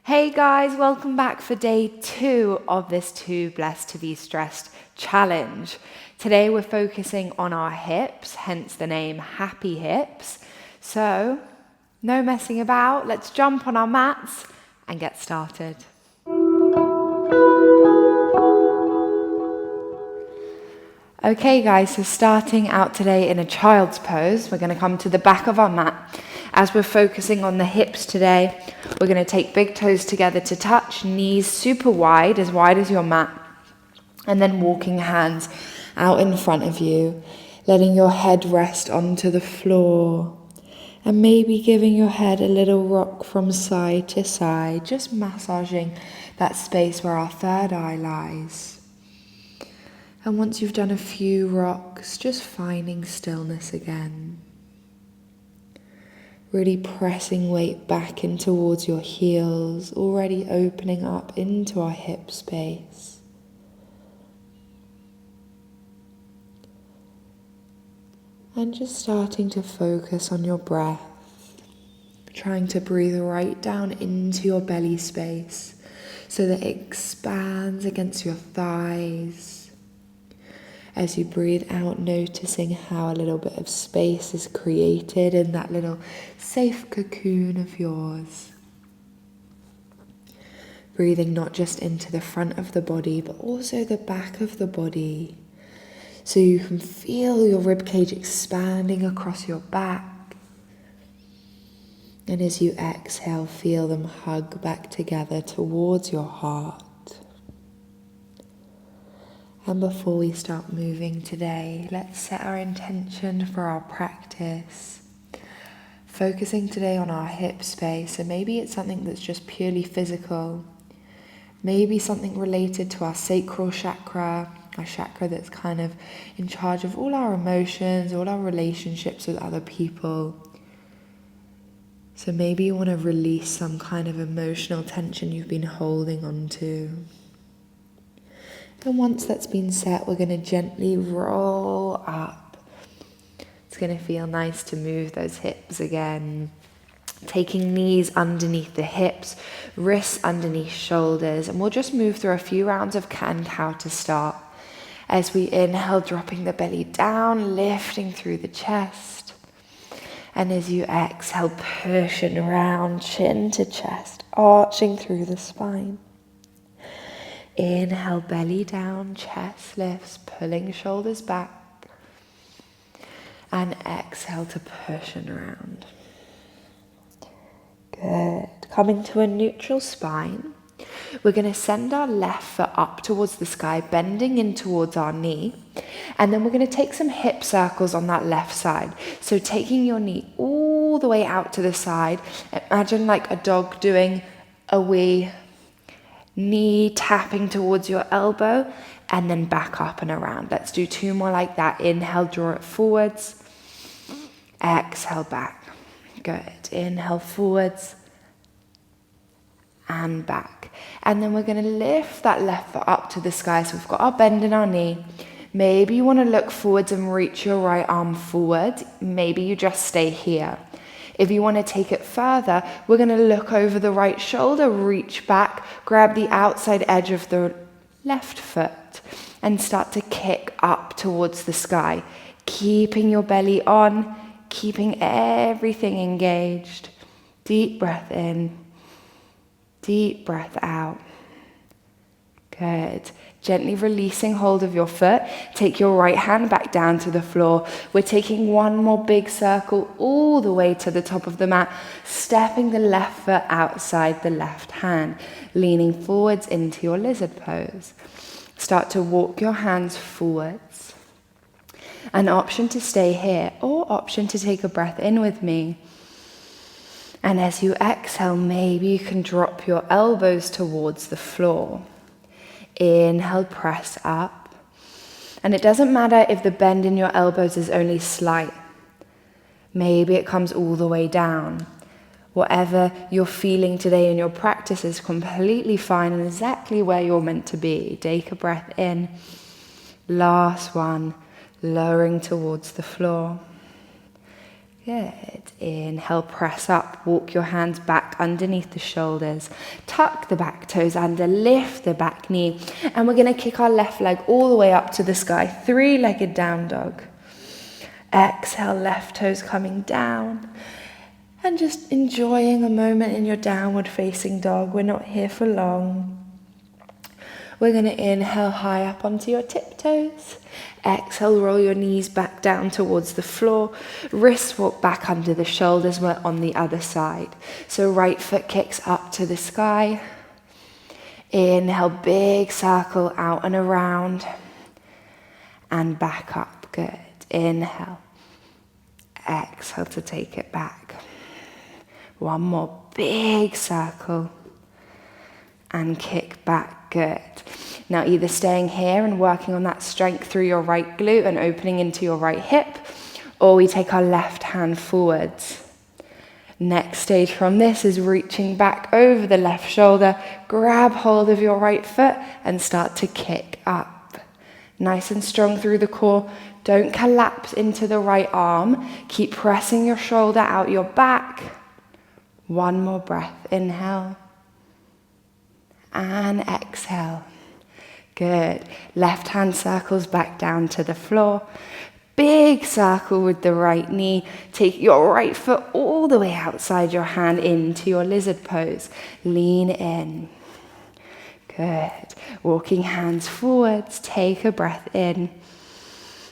Hey guys, welcome back for day 2 of this Too Blessed to Be Stressed challenge. Today we're focusing on our hips, hence the name Happy Hips. So, no messing about, let's jump on our mats and get started. Okay guys, so starting out today in a child's pose, we're going to come to the back of our mat. As we're focusing on the hips today, we're going to take big toes together to touch, knees super wide as your mat, and then walking hands out in front of you, letting your head rest onto the floor, and maybe giving your head a little rock from side to side, just massaging that space where our third eye lies. And once you've done a few rocks, just finding stillness again. Really pressing weight back in towards your heels, already opening up into our hip space. And just starting to focus on your breath, trying to breathe right down into your belly space so that it expands against your thighs. As you breathe out, noticing how a little bit of space is created in that little safe cocoon of yours. Breathing not just into the front of the body, but also the back of the body. So you can feel your ribcage expanding across your back. And as you exhale, feel them hug back together towards your heart. And before we start moving today, let's set our intention for our practice. Focusing today on our hip space, so maybe it's something that's just purely physical. Maybe something related to our sacral chakra, our chakra that's kind of in charge of all our emotions, all our relationships with other people. So maybe you want to release some kind of emotional tension you've been holding on to. And once that's been set, we're going to gently roll up. It's going to feel nice to move those hips again. Taking knees underneath the hips, wrists underneath shoulders. And we'll just move through a few rounds of cant to start. As we inhale, dropping the belly down, lifting through the chest. And as you exhale, pushing around, chin to chest, arching through the spine. Inhale, belly down, chest lifts, pulling shoulders back. And exhale to push and around. Good. Coming to a neutral spine. We're going to send our left foot up towards the sky, bending in towards our knee. And then we're going to take some hip circles on that left side. So taking your knee all the way out to the side. Imagine like a dog doing a wee. Knee tapping towards your elbow and then back up and around. Let's do 2 more like that. Inhale, draw it forwards. Exhale, back. Good. Inhale, forwards and back. And then we're going to lift that left foot up to the sky. So we've got our bend in our knee. Maybe you want to look forwards and reach your right arm forward. Maybe you just stay here. If you want to take it further, we're going to look over the right shoulder, reach back, grab the outside edge of the left foot and start to kick up towards the sky, keeping your belly on, keeping everything engaged. Deep breath in, deep breath out. Good. Gently releasing hold of your foot. Take your right hand back down to the floor. We're taking 1 more big circle all the way to the top of the mat, stepping the left foot outside the left hand, leaning forwards into your lizard pose. Start to walk your hands forwards. An option to stay here or option to take a breath in with me. And as you exhale, maybe you can drop your elbows towards the floor. Inhale, press up. And it doesn't matter if the bend in your elbows is only slight. Maybe it comes all the way down. Whatever you're feeling today in your practice is completely fine and exactly where you're meant to be. Take a breath in. Last one, lowering towards the floor. Good. Inhale, press up. Walk your hands back underneath the shoulders. Tuck the back toes under, lift the back knee. And we're going to kick our left leg all the way up to the sky. 3-legged down dog. Exhale, left toes coming down. And just enjoying a moment in your downward facing dog. We're not here for long. We're going to inhale high up onto your tiptoes. Exhale, roll your knees back down towards the floor. Wrists walk back under the shoulders. We're on the other side. So right foot kicks up to the sky. Inhale, big circle out and around. And back up. Good. Inhale. Exhale to take it back. One more big circle. And kick back. Good. Now either staying here and working on that strength through your right glute and opening into your right hip, or we take our left hand forwards. Next stage from this is reaching back over the left shoulder, grab hold of your right foot and start to kick up. Nice and strong through the core. Don't collapse into the right arm. Keep pressing your shoulder out your back. One more breath. Inhale. And exhale. Good. Left hand circles back down to the floor. Big circle with the right knee. Take your right foot all the way outside your hand into your lizard pose. Lean in. Good. Walking hands forwards. Take a breath in.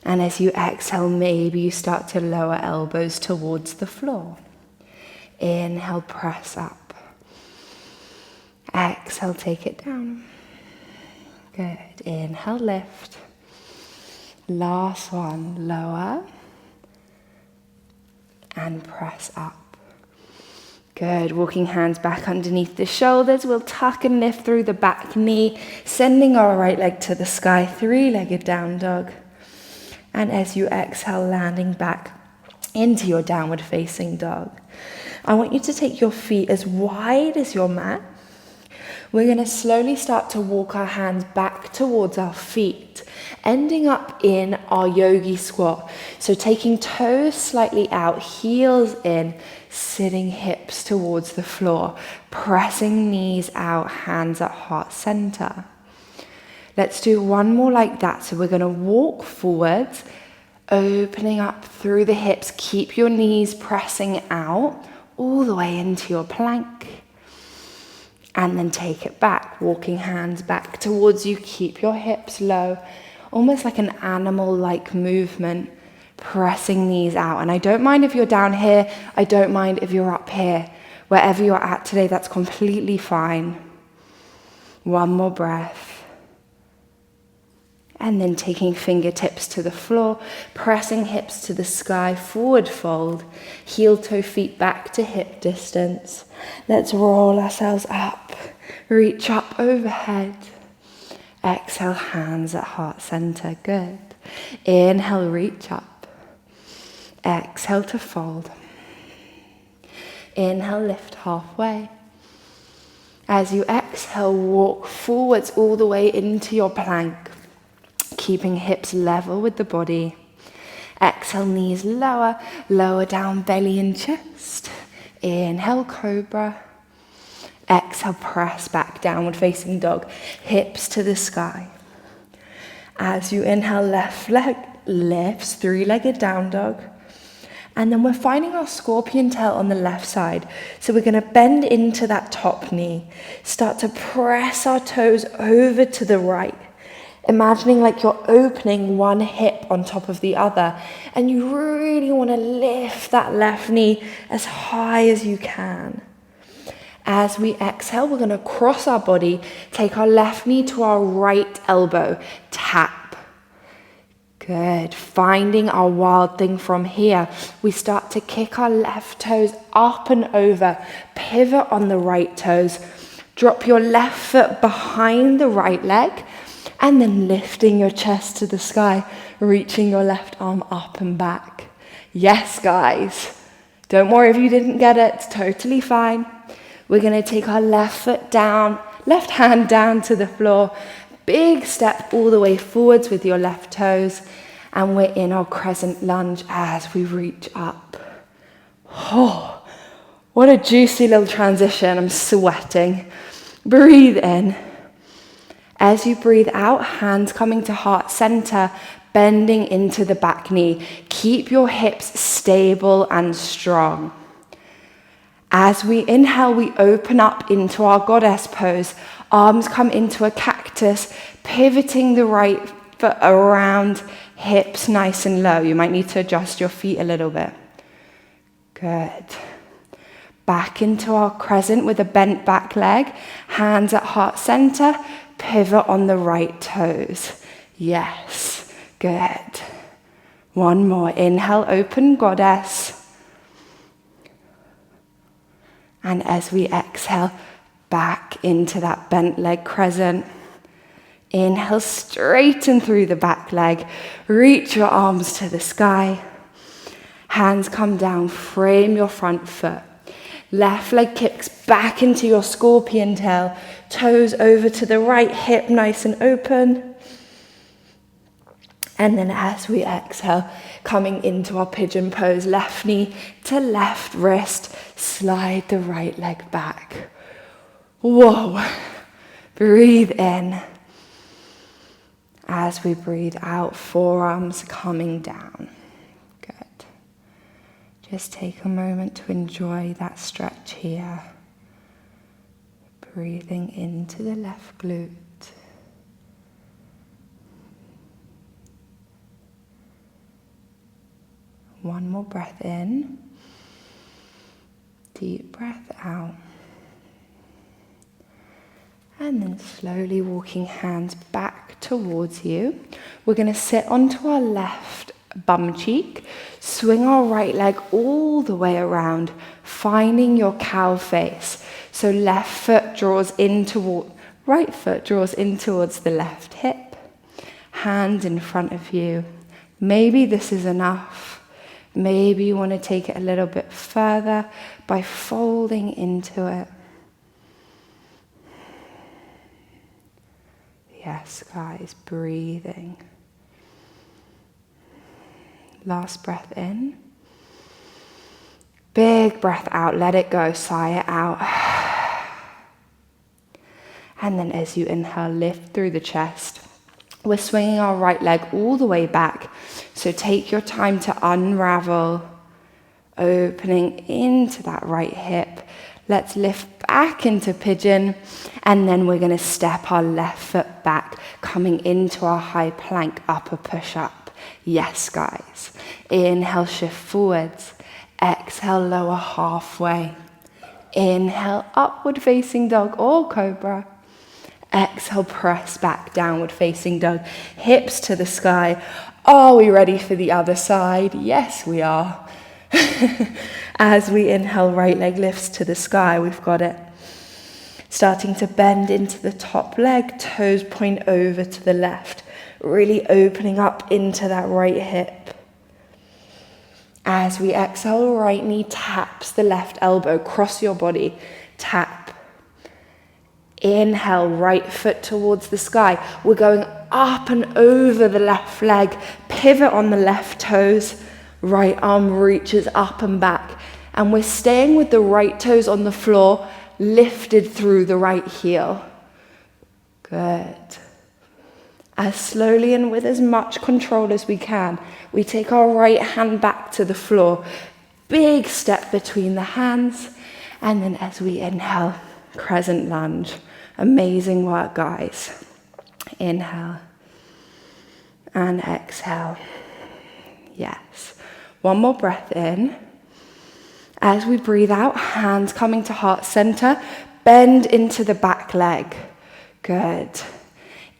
And as you exhale, maybe you start to lower elbows towards the floor. Inhale, press up. Exhale, take it down. Good. Inhale, lift. Last one, lower. And press up. Good. Walking hands back underneath the shoulders. We'll tuck and lift through the back knee, sending our right leg to the sky, 3-legged down dog. And as you exhale, landing back into your downward facing dog. I want you to take your feet as wide as your mat. We're going to slowly start to walk our hands back towards our feet, ending up in our Yogi Squat. So taking toes slightly out, heels in, sitting hips towards the floor, pressing knees out, hands at heart center. Let's do one more like that. So we're going to walk forwards, opening up through the hips. Keep your knees pressing out all the way into your plank. And then take it back, walking hands back towards you. Keep your hips low, almost like an animal-like movement, pressing knees out. And I don't mind if you're down here. I don't mind if you're up here. Wherever you're at today, that's completely fine. One more breath. And then taking fingertips to the floor, pressing hips to the sky, forward fold, heel toe feet back to hip distance. Let's roll ourselves up, reach up overhead. Exhale, hands at heart center, good. Inhale, reach up. Exhale to fold. Inhale, lift halfway. As you exhale, walk forwards all the way into your plank. Keeping hips level with the body. Exhale, knees lower, lower down belly and chest. Inhale, cobra. Exhale, press back, downward facing dog, hips to the sky. As you inhale, left leg lifts, 3-legged down dog. And then we're finding our scorpion tail on the left side. So we're going to bend into that top knee. Start to press our toes over to the right. Imagining like you're opening one hip on top of the other. And you really want to lift that left knee as high as you can. As we exhale, we're going to cross our body, take our left knee to our right elbow, tap. Good. Finding our wild thing from here. We start to kick our left toes up and over, pivot on the right toes, drop your left foot behind the right leg, and then lifting your chest to the sky, reaching your left arm up and back. Yes, guys. Don't worry if you didn't get it. It's totally fine. We're going to take our left foot down, left hand down to the floor. Big step all the way forwards with your left toes. And we're in our crescent lunge as we reach up. Oh, what a juicy little transition. I'm sweating. Breathe in. As you breathe out, hands coming to heart center, bending into the back knee. Keep your hips stable and strong. As we inhale, we open up into our goddess pose. Arms come into a cactus, pivoting the right foot around, hips nice and low. You might need to adjust your feet a little bit. Good. Back into our crescent with a bent back leg. Hands at heart center, pivot on the right toes. Yes, good. One more. Inhale, open goddess. And as we exhale, back into that bent leg crescent. Inhale, straighten through the back leg. Reach your arms to the sky. Hands come down, frame your front foot. Left leg kicks back into your scorpion tail. Toes over to the right hip, nice and open. And then as we exhale, coming into our pigeon pose, left knee to left wrist, slide the right leg back. Whoa. Breathe in. As we breathe out, forearms coming down. Good. Just take a moment to enjoy that stretch here. Breathing into the left glute. One more breath in. Deep breath out. And then slowly walking hands back towards you. We're going to sit onto our left bum cheek. Swing our right leg all the way around, finding your cow face. So left foot draws in toward, right foot draws in towards the left hip. Hand in front of you. Maybe this is enough. Maybe you want to take it a little bit further by folding into it. Yes, guys, breathing. Last breath in. Big breath out, let it go, sigh it out. And then as you inhale, lift through the chest. We're swinging our right leg all the way back. So take your time to unravel, opening into that right hip. Let's lift back into pigeon, and then we're going to step our left foot back, coming into our high plank upper push-up. Yes, guys. Inhale, shift forwards. Exhale, lower halfway. Inhale, upward facing dog or cobra. Exhale, press back, downward facing dog. Hips to the sky. Are we ready for the other side? Yes, we are. As we inhale, right leg lifts to the sky. We've got it. Starting to bend into the top leg. Toes point over to the left. Really opening up into that right hip. As we exhale, right knee taps the left elbow. Cross your body. Tap. Inhale, right foot towards the sky. We're going up and over the left leg. Pivot on the left toes. Right arm reaches up and back. And we're staying with the right toes on the floor, lifted through the right heel. Good. As slowly and with as much control as we can, we take our right hand back to the floor. Big step between the hands. And then as we inhale, crescent lunge. Amazing work, guys. Inhale and exhale. Yes. One more breath in. As we breathe out, hands coming to heart center, bend into the back leg. Good.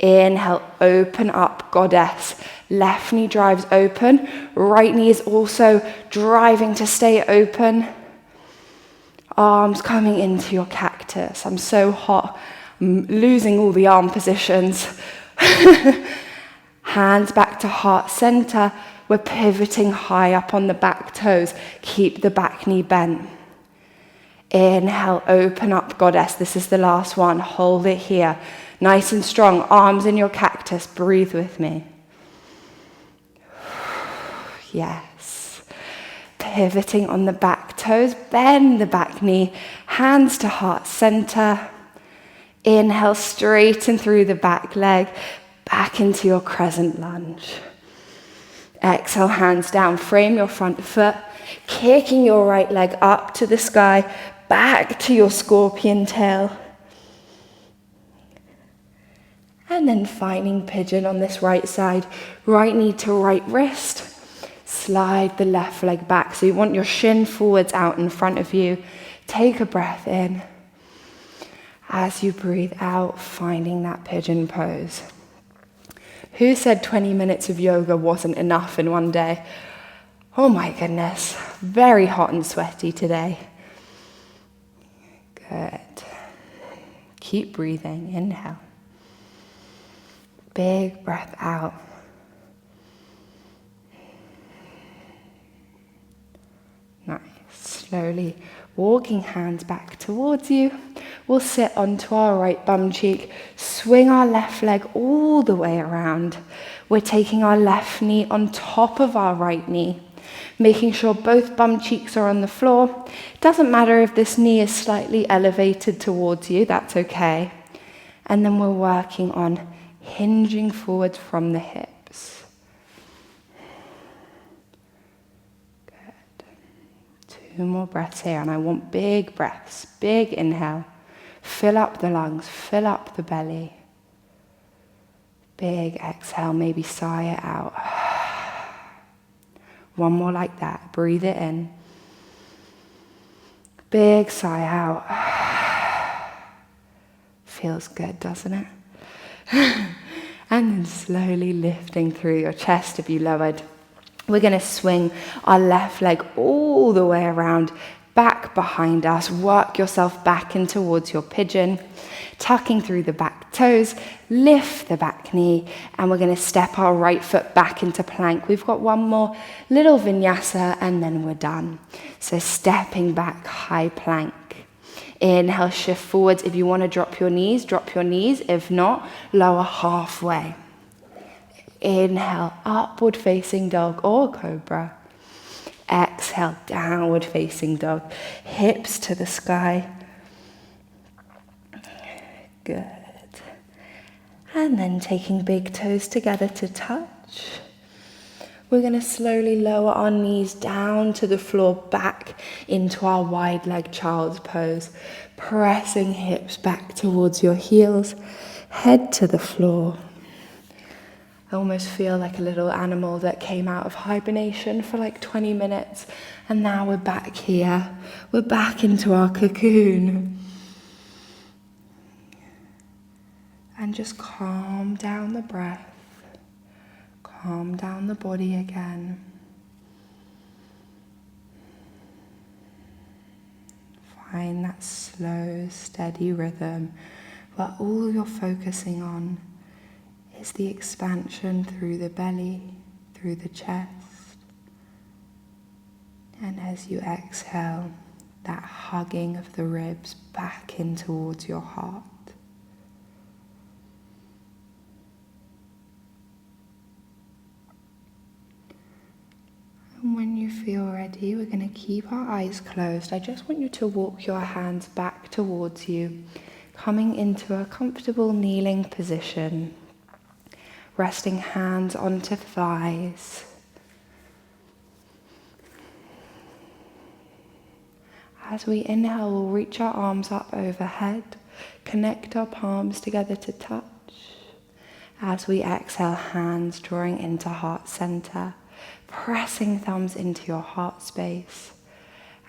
Inhale, open up, goddess. Left knee drives open. Right knee is also driving to stay open. Arms coming into your cactus. I'm so hot. I'm losing all the arm positions. Hands back to heart center. We're pivoting high up on the back toes. Keep the back knee bent. Inhale, open up, goddess. This is the last one. Hold it here. Nice and strong. Arms in your cactus. Breathe with me. Yes. pivoting on the back toes, bend the back knee, hands to heart center. Inhale, straighten through the back leg, back into your crescent lunge. Exhale, hands down, frame your front foot, kicking your right leg up to the sky, back to your scorpion tail. And then finding pigeon on this right side, right knee to right wrist. Slide the left leg back. So you want your shin forwards out in front of you. Take a breath in. As you breathe out, finding that pigeon pose. Who said 20 minutes of yoga wasn't enough in one day? Oh my goodness, very hot and sweaty today. Good. Keep breathing, inhale. Big breath out. Nice. Slowly walking hands back towards you. We'll sit onto our right bum cheek, swing our left leg all the way around. We're taking our left knee on top of our right knee, making sure both bum cheeks are on the floor. Doesn't matter if this knee is slightly elevated towards you, that's okay. And then we're working on hinging forwards from the hips. Good. 2 more breaths here, and I want big breaths, big inhale. Fill up the lungs, fill up the belly. Big exhale, maybe sigh it out. 1 more like that, breathe it in. Big sigh out. Feels good, doesn't it? And then slowly lifting through your chest if you lowered. We're going to swing our left leg all the way around, back behind us. Work yourself back in towards your pigeon, tucking through the back toes, lift the back knee, and we're going to step our right foot back into plank. We've got 1 more little vinyasa and then we're done. So stepping back, high plank. Inhale, shift forwards. If you want to drop your knees, drop your knees. If not, lower halfway. Inhale, upward facing dog or cobra. Exhale, downward facing dog. Hips to the sky. Good. And then taking big toes together to touch. We're going to slowly lower our knees down to the floor, back into our wide leg child's pose. Pressing hips back towards your heels, head to the floor. I almost feel like a little animal that came out of hibernation for like 20 minutes. And now we're back here. We're back into our cocoon. And just calm down the breath. Calm down the body again. Find that slow, steady rhythm where all you're focusing on is the expansion through the belly, through the chest. And as you exhale, that hugging of the ribs back in towards your heart. And when you feel ready, we're going to keep our eyes closed. I just want you to walk your hands back towards you, coming into a comfortable kneeling position, resting hands onto thighs. As we inhale, we'll reach our arms up overhead, connect our palms together to touch. As we exhale, hands drawing into heart center. Pressing thumbs into your heart space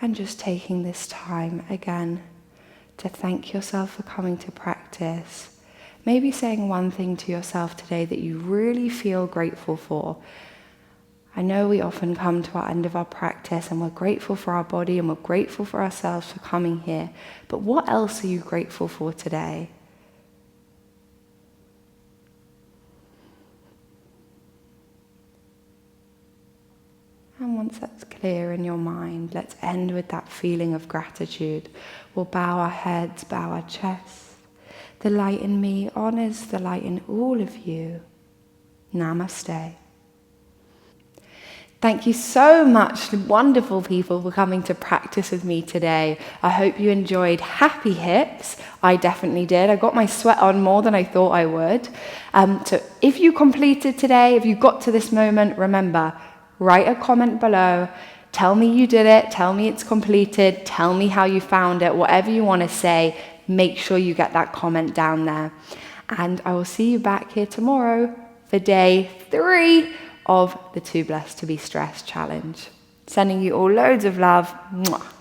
and just taking this time again to thank yourself for coming to practice. Maybe saying one thing to yourself today that you really feel grateful for. I know we often come to our end of our practice and we're grateful for our body and we're grateful for ourselves for coming here. But what else are you grateful for today? And once that's clear in your mind, let's end with that feeling of gratitude. We'll bow our heads, bow our chests. The light in me honors the light in all of you. Namaste. Thank you so much, wonderful people, for coming to practice with me today. I hope you enjoyed happy hips. I definitely did. I got my sweat on more than I thought I would. So if you completed today, if you got to this moment, remember, write a comment below. Tell me you did it. Tell me it's completed. Tell me how you found it. Whatever you want to say, make sure you get that comment down there. And I will see you back here tomorrow for day 3 of the Too Blessed to Be Stressed challenge. Sending you all loads of love. Mwah.